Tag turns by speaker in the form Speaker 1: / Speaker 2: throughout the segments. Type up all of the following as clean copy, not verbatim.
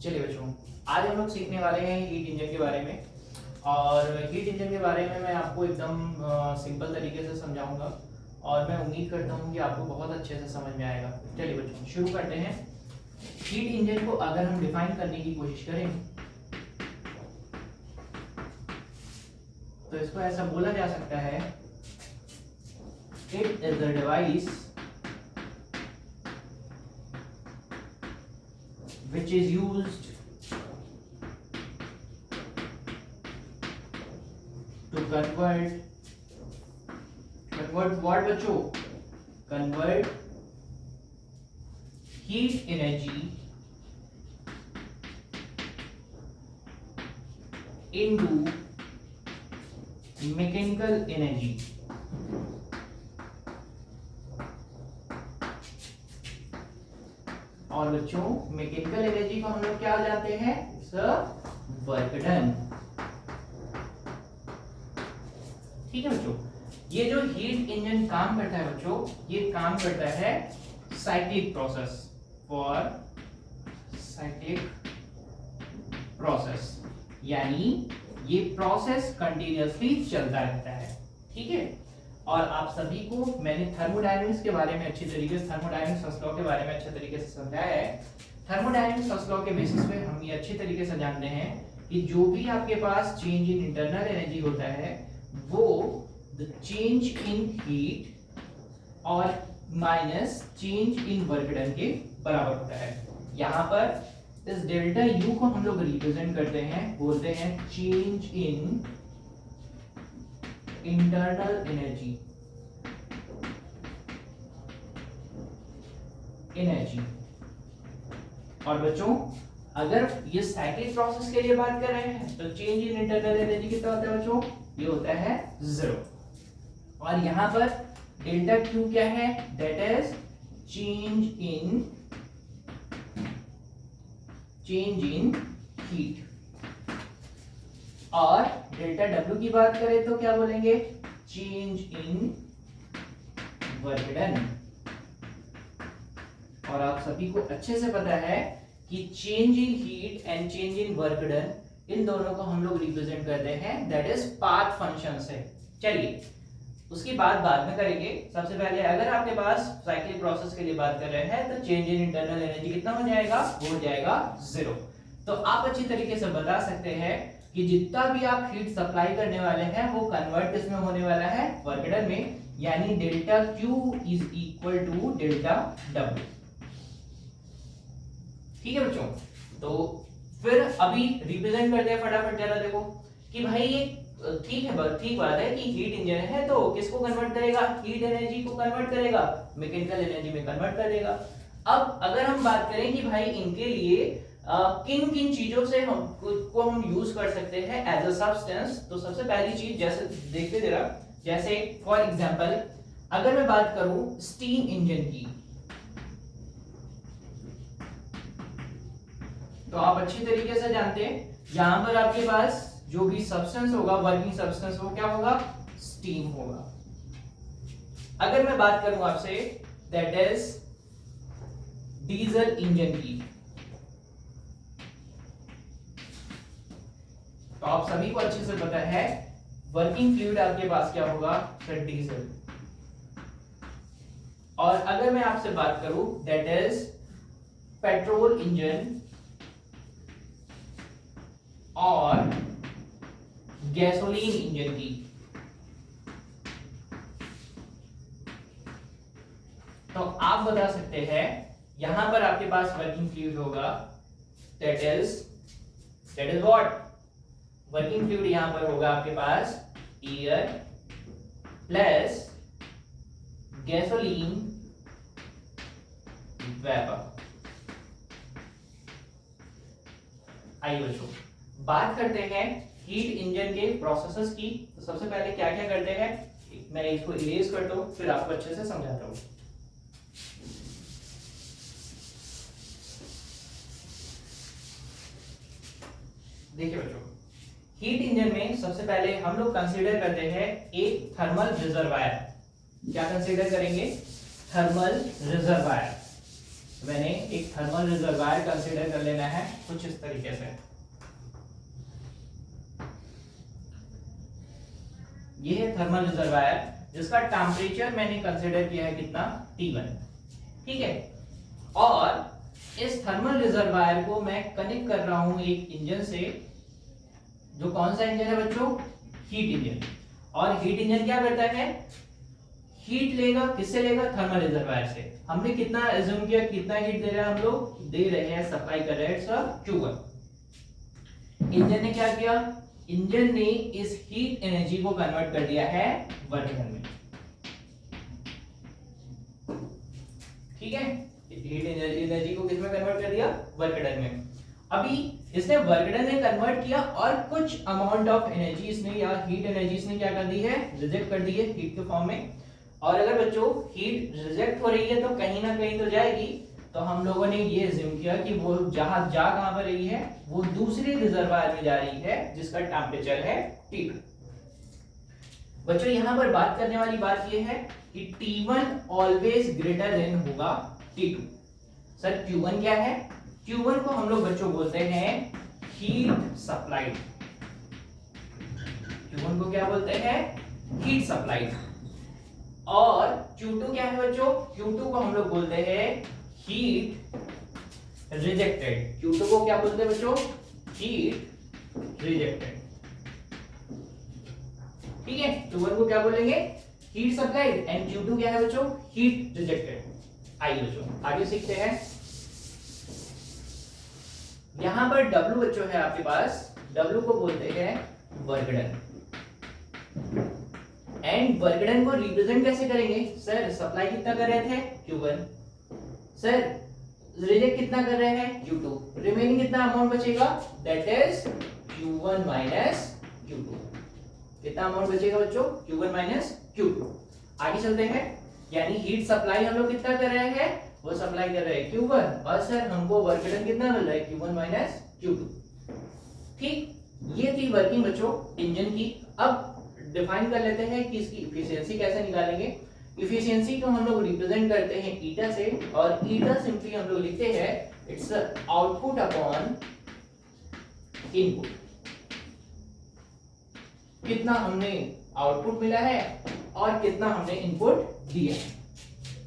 Speaker 1: चलिए बच्चों, आज हम लोग सीखने वाले हैं हीट इंजन के बारे में। और हीट इंजन के बारे में मैं आपको एकदम सिंपल तरीके से समझाऊंगा और मैं उम्मीद करता हूं कि आपको बहुत अच्छे से समझ में आएगा। चलिए बच्चों, शुरू करते हैं। हीट इंजन को अगर हम डिफाइन करने की कोशिश करें तो इसको ऐसा बोला जा सकता है, it is the device which is used to convert what बच्चों? Convert heat energy into mechanical energy। और बच्चों, मैकेनिकल एनर्जी को हम लोग क्या जानते हैं? Work done. ठीक है बच्चों, ये जो हीट इंजन काम करता है बच्चों, ये काम करता है cyclic process, for cyclic process, यानी ये प्रोसेस कंटिन्यूअसली चलता रहता है। ठीक है, और आप सभी को मैंने थर्मोडायनामिक्स के बारे में अच्छी तरीके से, थर्मोडायनामिक्स फर्स्ट लॉ के बारे में अच्छे तरीके से समझाया है। थर्मोडायनामिक्स फर्स्ट लॉ के बेसिस पे हम ये अच्छी तरीके से जानते हैं कि जो भी आपके पास चेंज इन इंटरनल एनर्जी होता है वो द चेंज इन हीट और minus change in work done के बराबर होता है। यहाँ पर इस डेल्टा यू को हम लोग रिप्रेजेंट करते हैं, बोलते हैं चेंज इन इंटरनल एनर्जी। और बच्चों, अगर ये साइक्लिक प्रोसेस के लिए बात कर रहे हैं तो चेंज इन इंटरनल एनर्जी कितना होता है बच्चों? ये होता है 0। और यहां पर डेल्टा क्यू क्या है? That is change in heat. और डेल्टा डब्ल्यू की बात करें तो क्या बोलेंगे? Change in work done. और आप सभी को अच्छे से पता है कि change in heat and change in work done, इन दोनों को हम लोग रिप्रेजेंट करते हैं, दैट इज पाथ फंक्शन से। चलिए, उसकी बात बाद में करेंगे। सबसे पहले अगर आपके पास साइक्लिक प्रोसेस के लिए बात कर रहे हैं तो चेंज इन इंटरनल एनर्जी कितना हो जाएगा? वो हो जाएगा 0। तो आप अच्छी तरीके से बता सकते हैं कि जितना भी आप हीट सप्लाई करने वाले हैं वो कन्वर्ट किसमें होने वाला है? वर्क डन में, यानी delta Q is equal to delta W. ठीक है बच्चों, तो फिर अभी रिप्रेजेंट करते हैं फटाफट। जरा देखो कि भाई ये ठीक बात है कि हीट इंजन है तो किसको कन्वर्ट करेगा? हीट एनर्जी को कन्वर्ट करेगा, मैकेनिकल एनर्जी में कन्वर्ट कर देगा। अब अगर हम बात करें कि भाई इनके लिए किन किन चीजों से हम यूज कर सकते हैं एज अ सब्सटेंस, तो सबसे पहली चीज जैसे देखते जरा, जैसे फॉर एग्जांपल अगर मैं बात करूं स्टीम इंजन की, तो आप अच्छी तरीके से जानते हैं यहां पर आपके पास जो भी सब्सटेंस होगा, वर्किंग सब्सटेंस, वो क्या होगा? स्टीम होगा। अगर मैं बात करूं आपसे दैट इज डीजल इंजन की, तो आप सभी को अच्छे से पता है वर्किंग फ्लूइड आपके पास क्या होगा? फिर डीजल। और अगर मैं आपसे बात करूं दैट इज पेट्रोल इंजन और गैसोलीन इंजन की, तो आप बता सकते हैं यहां पर आपके पास वर्किंग फ्लूइड होगा, that is what? Working fluid यहां पर होगा आपके पास एयर प्लस गैसोलीन वेपर। आइए बच्चों, बात करते हैं हीट इंजन के प्रोसेसेस की। तो सबसे पहले क्या क्या करते हैं, मैं इसको इरेज करता हूं, फिर आपको अच्छे से समझाता हूं। देखिए बच्चों, हीट इंजन में सबसे पहले हम लोग कंसीडर करते हैं एक थर्मल रिजर्वायर। क्या कंसीडर करेंगे? Thermal reservoir. मैंने एक थर्मल रिजर्वायर कंसीडर कर लेना है कुछ इस तरीके से। ये है थर्मल रिजर्वायर जिसका टेम्परेचर मैंने कंसीडर किया है कितना, T1, ठीक है। और इस थर्मल रिजर्वायर को मैं कनेक्ट कर रहा हूं एक इंजन से, जो कौन सा इंजन है बच्चों, हीट इंजन। और हीट इंजन क्या करता है, हीट लेगा, किससे लेगा, थर्मल रिजर्वायर से। हमने कितना एज्यूम किया, कितना हीट दे रहे हैं हम लोग, दे रहे हैं, सप्लाई कर रहे हैं सब Q1। इंजन ने क्या किया, इंजन ने इस हीट एनर्जी को कन्वर्ट कर दिया है वर्क डन में, ठीक है। हीट एनर्जी को किसमें कन्वर्ट कर दिया, वर्क डन में। अभी इसने वर्क डन में कन्वर्ट किया और कुछ अमाउंट ऑफ एनर्जी इसने, या हीट एनर्जी इसने क्या कर दी है, रिजेक्ट कर दी है हीट के फॉर्म में। और अगर बच्चों हीट रिजेक्ट हो रही है तो कहीं ना कहीं तो जाएगी, तो हम लोगों ने ये अज्यूम किया कि वो जहां जा कहां पर रही है, वो दूसरे रिजर्वायर में जा रही है जिसका टेंपरेचर है T2। बच्चों यहां पर बात करने वाली बात ये है कि T1 ऑलवेज ग्रेटर देन होगा T2। सर Q1 क्या है, Q1 को हम लोग बच्चों बोलते हैं हीट सप्लाइड। Q1 को क्या बोलते हैं, हीट सप्लाइड। और Q2 क्या है बच्चों, Q2 को हम लोग बोलते हैं हीट रिजेक्टेड। Q2 को क्या बोलते हैं बच्चों, हीट रिजेक्टेड, ठीक है। Q1 को क्या बोलेंगे, हीट सप्लाइड, एंड Q2 क्या है बच्चों, हीट रिजेक्टेड। आइए बच्चों आगे सीखते हैं। यहां पर W बच्चों है आपके पास, W को बोलते हैं work done. And work done को रिप्रेजेंट कैसे करेंगे, सर सप्लाई कितना कर रहे थे Q1, सर रिजेक्ट कितना कर रहे हैं Q2, रिमेनिंग कितना अमाउंट बचेगा, that is Q1 minus Q2। कितना अमाउंट बचेगा बच्चों, Q1 माइनस Q2। आगे चलते हैं, यानी हीट सप्लाई हम लोग कितना कर रहे हैं, वो सप्लाई कर रहे हैं Q1, और सर हमको वर्क डन कितना मिल रहा है, Q1 माइनस Q2, ठीक। ये थी वर्किंग बच्चों इंजन की। अब डिफाइन कर लेते हैं कि इसकी इफिशियंसी कैसे निकालेंगे। इफिशियंसी को हम लोग रिप्रेजेंट करते हैं ईटा से, और ईटा सिंपली हम लोग लिखते हैं इट्स आउटपुट अपॉन इनपुट। कितना हमने आउटपुट मिला है और कितना हमने इनपुट दिया है,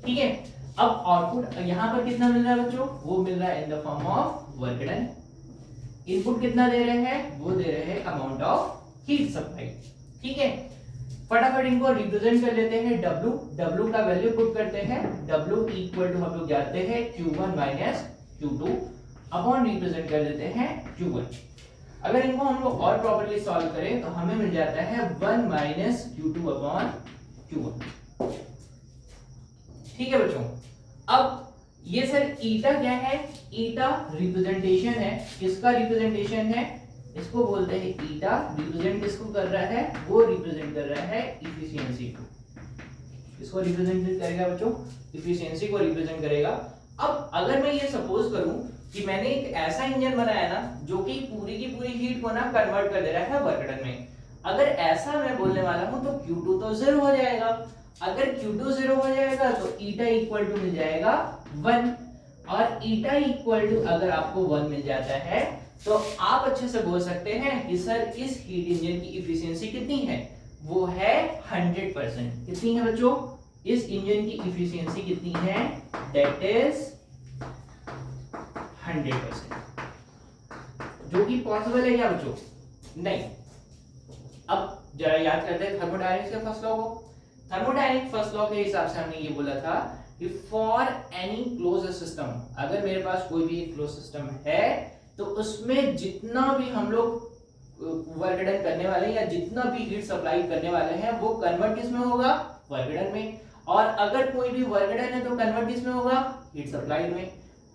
Speaker 1: ठीक है। अब आउटपुट यहां पर कितना मिल रहा है बच्चों, वो मिल रहा है in the form of work done. Input कितना दे रहे हैं, वो दे रहे हैं अमाउंट ऑफ हीट सप्लाई, ठीक है। फटाफट इनको रिप्रेजेंट कर लेते हैं W। W का वैल्यू पुट करते हैं, W इक्वल टू हम लोग जानते हैं Q1 minus Q2 upon represent कर देते हैं Q1। अगर इनको हम लोग और प्रॉपर्ली सॉल्व करें तो हमें मिल जाता है 1 माइनस Q2 अपॉन Q1, ठीक है बच्चों। अब ये सर ईटा क्या है, ईटा रिप्रेजेंटेशन है, किसका रिप्रेजेंटेशन है, इसको बोलते हैं ईटा। रिप्रेजेंट किसको कर रहा है, वो रिप्रेजेंट कर रहा है इफिशियंसी को। इसको रिप्रेजेंट करेगा बच्चों, इफिशियंसी को रिप्रेजेंट करेगा। अब अगर मैं ये सपोज करूं कि मैंने एक ऐसा इंजन बनाया ना जो कि पूरी की पूरी हीट को ना कन्वर्ट कर दे रहा है वर्क डन में, अगर ऐसा मैं बोलने वाला हूं तो Q2 तो 0 हो जाएगा। अगर Q2 0 हो जाएगा तो ईटा इक्वल टू मिल जाएगा 1, और ईटा इक्वल टू अगर आपको 1 मिल जाता है तो आप अच्छे से बोल सकते हैं कि सर इस हीट इंजन की इफिशियंसी कितनी है, वो है 100%। कितनी है बच्चों, इस इंजन की इफिशियंसी कितनी है, दैट इज 100%। जो कि पॉसिबल है क्या बच्चों, नहीं। अब जरा याद करते हैं थर्मोडायनेमिक्स के फर्स्ट लॉ को। थर्मोडायनेमिक फर्स्ट लॉ के हिसाब से हमने ये बोला था कि फॉर एनी क्लोज्ड सिस्टम, अगर मेरे पास कोई भी क्लोज सिस्टम है तो उसमें जितना भी हम लोग वर्क डन करने वाले हैं या जितना भी हीट सप्लाई करने वाले हैं वो कन्वर्ट किस में होगा, वर्क डन में। और अगर कोई भी वर्क डन है तो कन्वर्ट किस में होगा, हीट सप्लाई में।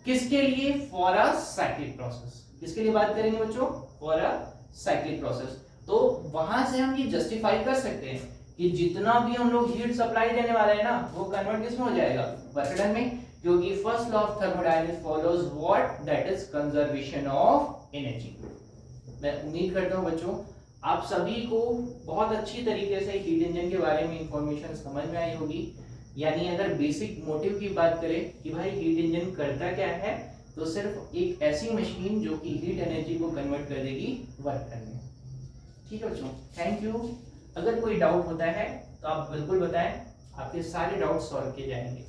Speaker 1: किसके लिए, फॉर अ साइक्लिक प्रोसेस। किसके लिए बात करेंगे बच्चों, फॉर अ साइक्लिक प्रोसेस। तो वहां से हम ये जस्टिफाई कर सकते हैं कि जितना भी हम लोग हीट सप्लाई देने वाले हैं ना वो कन्वर्ट किस में हो जाएगा, वर्क डन में। क्योंकि first law of thermodynamics follows what, that is conservation of energy. मैं उम्मीद करता हूं बच्चों आप सभी को बहुत अच्छी तरीके से हीट इंजन के बारे में इंफॉर्मेशन समझ में आई होगी। यानी अगर बेसिक मोटिव की बात करें कि भाई हीट इंजन करता क्या है, तो सिर्फ एक ऐसी मशीन जो कि हीट एनर्जी को कन्वर्ट कर देगी वर्क करने। ठीक है बच्चों, थैंक यू। अगर कोई डाउट होता है तो आप बिल्कुल बताएं, आपके सारे डाउट सॉल्व किए जाएंगे।